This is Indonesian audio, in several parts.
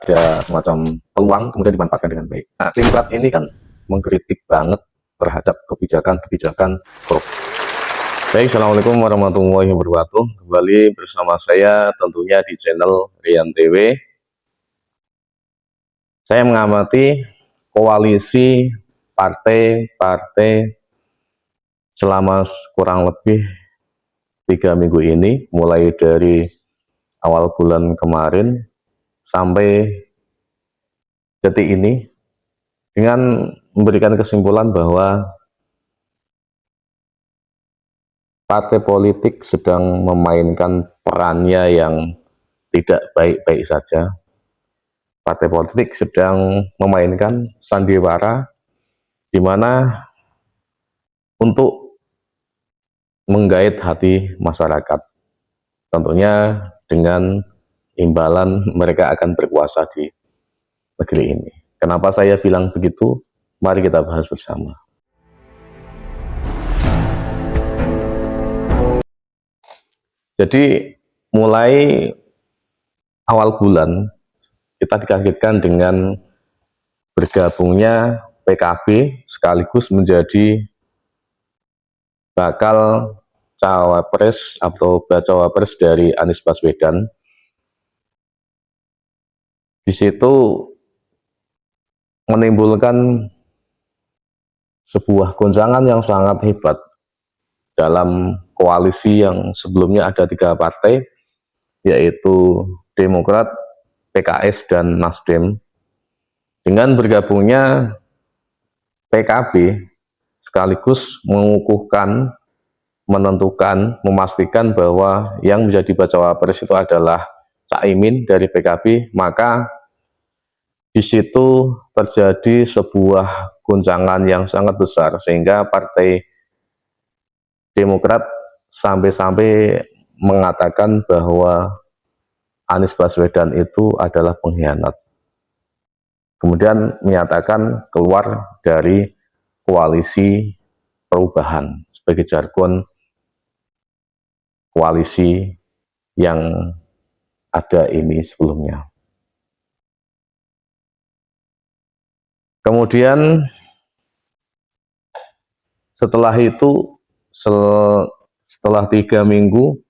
ada semacam peluang kemudian dimanfaatkan dengan baik. Nah, Demokrat ini kan mengkritik banget terhadap kebijakan-kebijakan pro. Baik, assalamualaikum warahmatullahi wabarakatuh. Kembali bersama saya tentunya di channel Rian TV. Saya mengamati koalisi partai-partai selama kurang lebih 3 minggu ini, mulai dari awal bulan kemarin sampai detik ini, dengan memberikan kesimpulan bahwa partai politik sedang memainkan perannya yang tidak baik-baik saja. Partai politik sedang memainkan sandiwara di mana untuk menggait hati masyarakat. Tentunya dengan imbalan mereka akan berkuasa di negeri ini. Kenapa saya bilang begitu? Mari kita bahas bersama. Jadi mulai awal bulan kita dikagetkan dengan bergabungnya PKB sekaligus menjadi bakal cawapres atau bacawapres dari Anies Baswedan. Di situ menimbulkan sebuah goncangan yang sangat hebat dalam koalisi yang sebelumnya ada 3 partai, yaitu Demokrat, PKS, dan Nasdem. Dengan bergabungnya PKB sekaligus mengukuhkan, menentukan, memastikan bahwa yang menjadi bacawa pres itu adalah Caimin dari PKB, maka di situ terjadi sebuah guncangan yang sangat besar sehingga Partai Demokrat sampai-sampai mengatakan bahwa Anies Baswedan itu adalah pengkhianat. Kemudian menyatakan keluar dari koalisi perubahan sebagai jargon koalisi yang ada ini sebelumnya. Kemudian setelah itu, setelah 3 minggu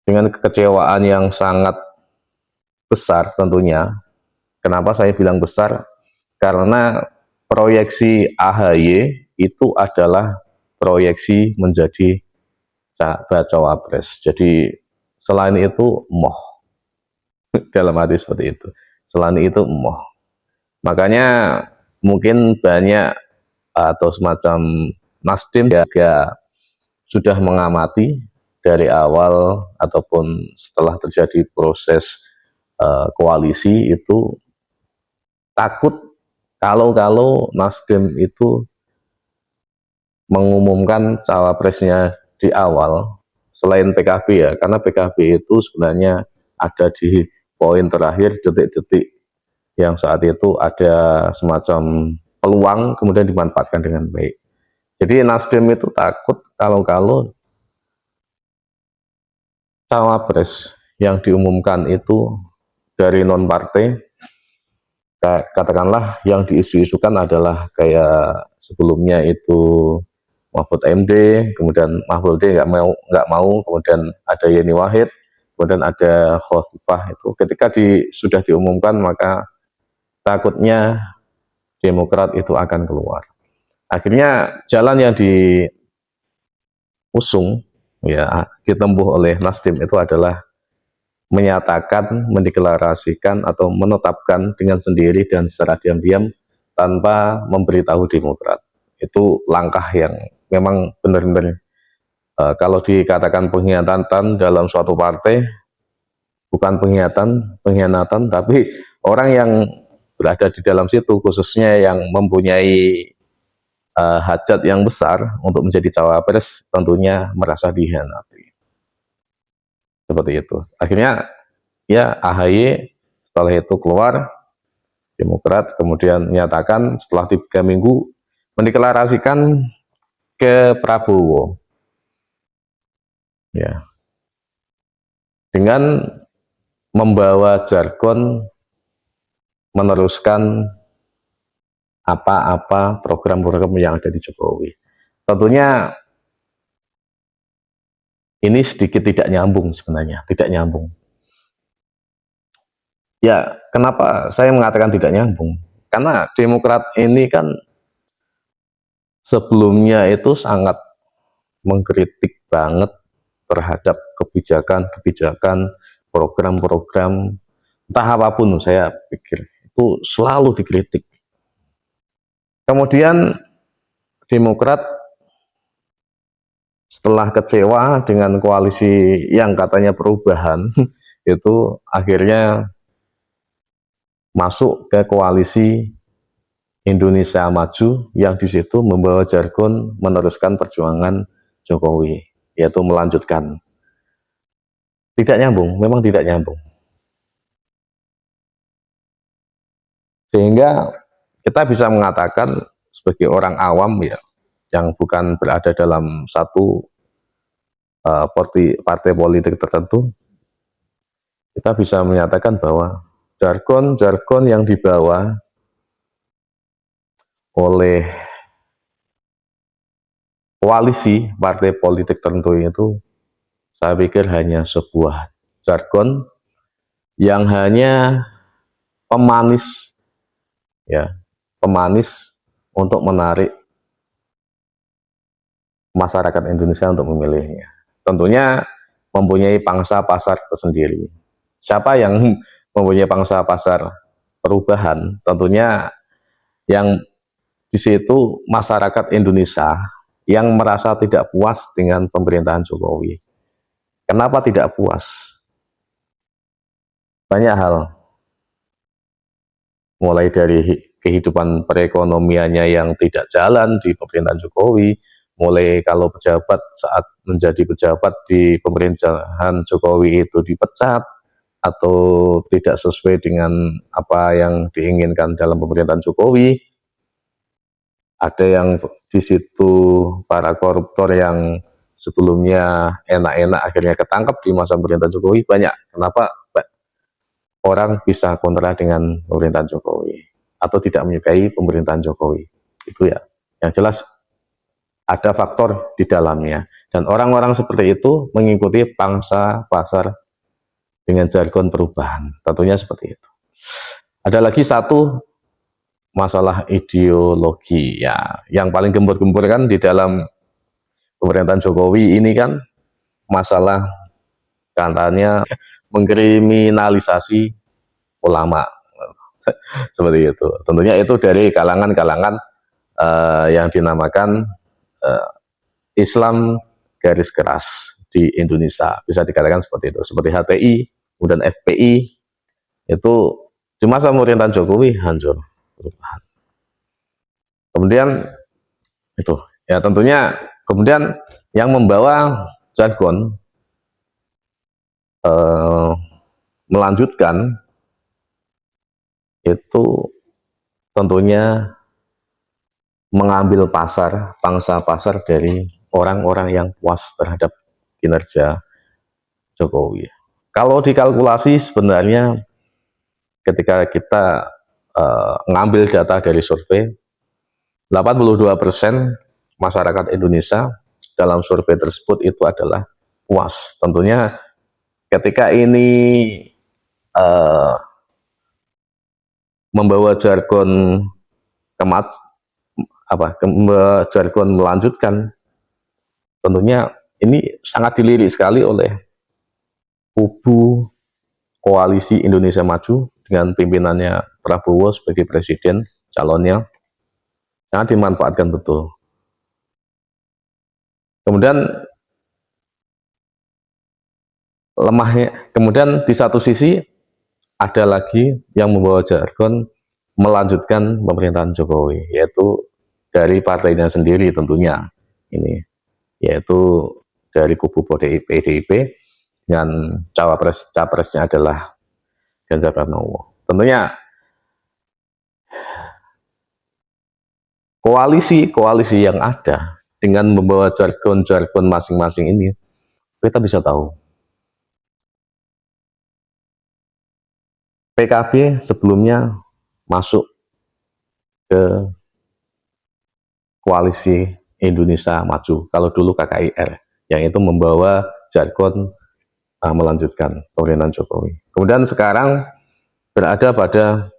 dengan kekecewaan yang sangat besar tentunya. Kenapa saya bilang besar? Karena proyeksi AHY itu adalah proyeksi menjadi cawapres. Jadi selain itu moh, dalam arti seperti itu. Selain itu moh. Makanya mungkin banyak atau semacam Nasdem juga sudah mengamati dari awal ataupun setelah terjadi proses koalisi itu takut kalau Nasdem itu mengumumkan cawapresnya di awal selain PKB ya, karena PKB itu sebenarnya ada di poin terakhir, detik-detik yang saat itu ada semacam peluang kemudian dimanfaatkan dengan baik. Jadi Nasdem itu takut kalau cawapres yang diumumkan itu dari non partai, katakanlah yang diisu-isukan adalah kayak sebelumnya itu Mahfud MD, kemudian Mahfud MD nggak mau, kemudian ada Yeni Wahid, kemudian ada Khofifah. Itu ketika sudah diumumkan maka takutnya Demokrat itu akan keluar. Akhirnya jalan yang diusung ya ditempuh oleh Nasdem itu adalah menyatakan, mendeklarasikan atau menetapkan dengan sendiri dan secara diam-diam tanpa memberitahu Demokrat. Itu langkah yang memang benar-benar kalau dikatakan pengkhianatan dalam suatu partai, bukan pengkhianatan, tapi orang yang berada di dalam situ, khususnya yang mempunyai hajat yang besar untuk menjadi cawapres, tentunya merasa dikhianati. Seperti itu. Akhirnya ya AHY setelah itu keluar, Demokrat kemudian menyatakan setelah 3 minggu mendeklarasikan ke Prabowo. Ya, dengan membawa jargon meneruskan apa-apa program-program yang ada di Jokowi. Tentunya ini sedikit tidak nyambung sebenarnya, tidak nyambung. Ya, kenapa saya mengatakan tidak nyambung? Karena Demokrat ini kan sebelumnya itu sangat mengkritik banget terhadap kebijakan-kebijakan, program-program, entah apapun saya pikir itu selalu dikritik. Kemudian Demokrat setelah kecewa dengan koalisi yang katanya perubahan itu akhirnya masuk ke koalisi Indonesia Maju yang di situ membawa jargon meneruskan perjuangan Jokowi, yaitu melanjutkan. Tidak nyambung, memang tidak nyambung. Sehingga kita bisa mengatakan sebagai orang awam ya, yang bukan berada dalam satu partai politik tertentu, kita bisa menyatakan bahwa jargon-jargon yang dibawa oleh koalisi partai politik tertentu itu, saya pikir hanya sebuah jargon yang hanya pemanis, ya, pemanis untuk menarik masyarakat Indonesia untuk memilihnya. Tentunya mempunyai pangsa pasar tersendiri. Siapa yang mempunyai pangsa pasar perubahan? Tentunya yang di situ masyarakat Indonesia yang merasa tidak puas dengan pemerintahan Jokowi. Kenapa tidak puas? Banyak hal, mulai dari kehidupan perekonomiannya yang tidak jalan di pemerintahan Jokowi, mulai kalau pejabat saat menjadi pejabat di pemerintahan Jokowi itu dipecat atau tidak sesuai dengan apa yang diinginkan dalam pemerintahan Jokowi. Ada yang di situ para koruptor yang sebelumnya enak-enak akhirnya ketangkap di masa pemerintahan Jokowi. Banyak. Kenapa orang bisa kontra dengan pemerintahan Jokowi atau tidak menyukai pemerintahan Jokowi? Itu ya. Yang jelas ada faktor di dalamnya. Dan orang-orang seperti itu mengikuti pangsa pasar dengan jargon perubahan. Tentunya seperti itu. Ada lagi satu masalah ideologi ya, yang paling gembur-gembur kan di dalam pemerintahan Jokowi ini kan masalah katanya mengkriminalisasi ulama seperti itu. Tentunya itu dari kalangan-kalangan yang dinamakan Islam garis keras di Indonesia, bisa dikatakan seperti itu, seperti HTI, kemudian FPI, itu di masa pemerintahan Jokowi hancur. Kemudian itu ya, tentunya kemudian yang membawa jargon melanjutkan itu tentunya mengambil pasar, pangsa pasar dari orang-orang yang puas terhadap kinerja Jokowi. Kalau dikalkulasi sebenarnya ketika kita ngambil data dari survei, 82% masyarakat Indonesia dalam survei tersebut itu adalah puas. Tentunya ketika ini membawa jargon kemat jargon melanjutkan, tentunya ini sangat dilirik sekali oleh kubu koalisi Indonesia Maju dengan pimpinannya Prabowo sebagai presiden calonnya, sangat dimanfaatkan betul. Kemudian lemahnya, kemudian di satu sisi ada lagi yang membawa jargon melanjutkan pemerintahan Jokowi, yaitu dari partainya sendiri tentunya ini, yaitu dari kubu PDIP dan capresnya adalah Ganjar Pranowo. Tentunya koalisi-koalisi yang ada dengan membawa jargon-jargon masing-masing ini, kita bisa tahu PKB sebelumnya masuk ke koalisi Indonesia Maju. Kalau dulu KKIR, yang itu membawa jargon melanjutkan pemerintahan Jokowi. Kemudian sekarang berada pada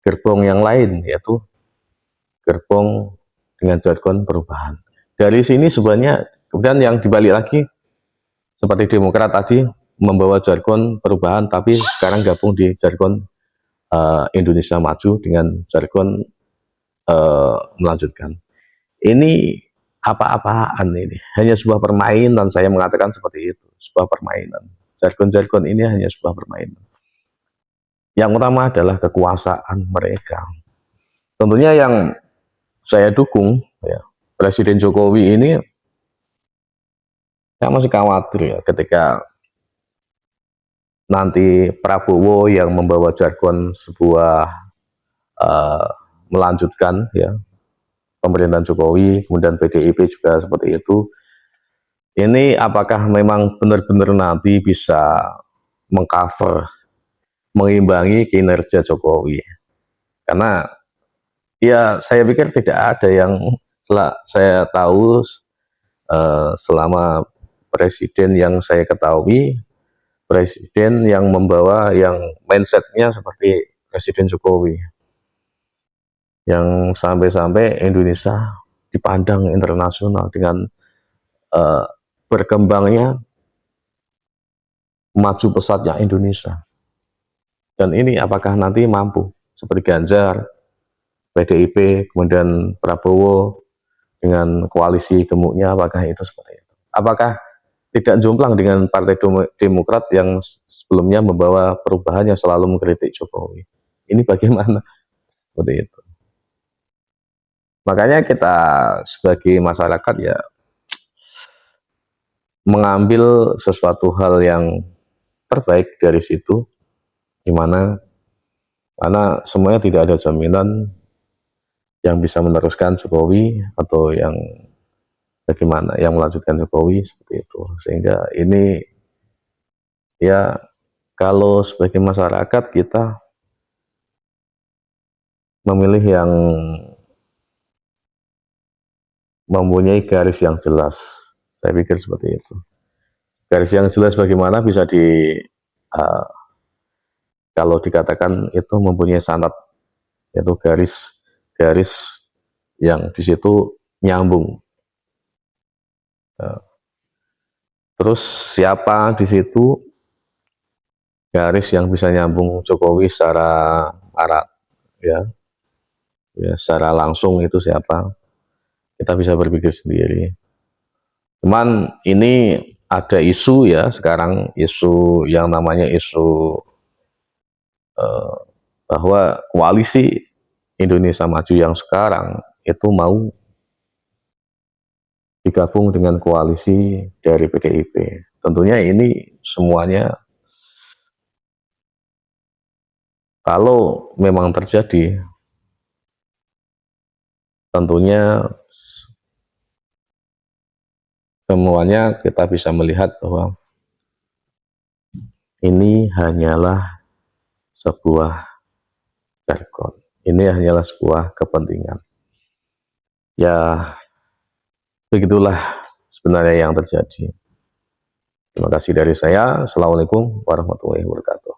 gerbong yang lain, yaitu gerbong dengan jargon perubahan. Dari sini sebenarnya, kemudian yang dibalik lagi, seperti Demokrat tadi, membawa jargon perubahan, tapi sekarang gabung di jargon Indonesia Maju dengan jargon melanjutkan. Ini apa-apaan ini? Hanya sebuah permainan, saya mengatakan seperti itu, sebuah permainan. Jargon-jargon ini hanya sebuah permainan. Yang utama adalah kekuasaan mereka. Tentunya yang saya dukung, ya, Presiden Jokowi ini, saya masih khawatir ya ketika nanti Prabowo yang membawa jargon sebuah uh, melanjutkan ya pemerintahan Jokowi, kemudian PDIP juga seperti itu. Ini apakah memang benar-benar nanti bisa mengcover, mengimbangi kinerja Jokowi? Karena ya saya pikir tidak ada yang saya tahu selama presiden yang saya ketahui, presiden yang membawa yang mindsetnya seperti Presiden Jokowi, yang sampai-sampai Indonesia dipandang internasional dengan uh, berkembangnya maju pesatnya Indonesia. Dan ini apakah nanti mampu seperti Ganjar, PDIP, kemudian Prabowo dengan koalisi gemuknya, apakah itu seperti itu? Apakah tidak jomplang dengan Partai Demokrat yang sebelumnya membawa perubahan yang selalu mengkritik Jokowi? Ini bagaimana? Seperti itu. Makanya kita sebagai masyarakat ya mengambil sesuatu hal yang terbaik dari situ, di mana karena semuanya tidak ada jaminan yang bisa meneruskan Jokowi atau yang bagaimana yang melanjutkan Jokowi seperti itu. Sehingga ini ya kalau sebagai masyarakat kita memilih yang mempunyai garis yang jelas. Saya pikir seperti itu. Garis yang jelas bagaimana bisa uh, kalau dikatakan itu mempunyai sanad, yaitu garis yang di situ nyambung. Terus siapa di situ garis yang bisa nyambung Jokowi secara arah ya, ya secara langsung itu siapa? Kita bisa berpikir sendiri. Cuman ini ada isu ya sekarang, isu yang namanya isu bahwa koalisi Indonesia Maju yang sekarang itu mau digabung dengan koalisi dari PDIP. Tentunya ini semuanya kalau memang terjadi, tentunya semuanya kita bisa melihat bahwa ini hanyalah sebuah jargon. Ini hanyalah sebuah kepentingan. Ya, begitulah sebenarnya yang terjadi. Terima kasih dari saya. Assalamualaikum warahmatullahi wabarakatuh.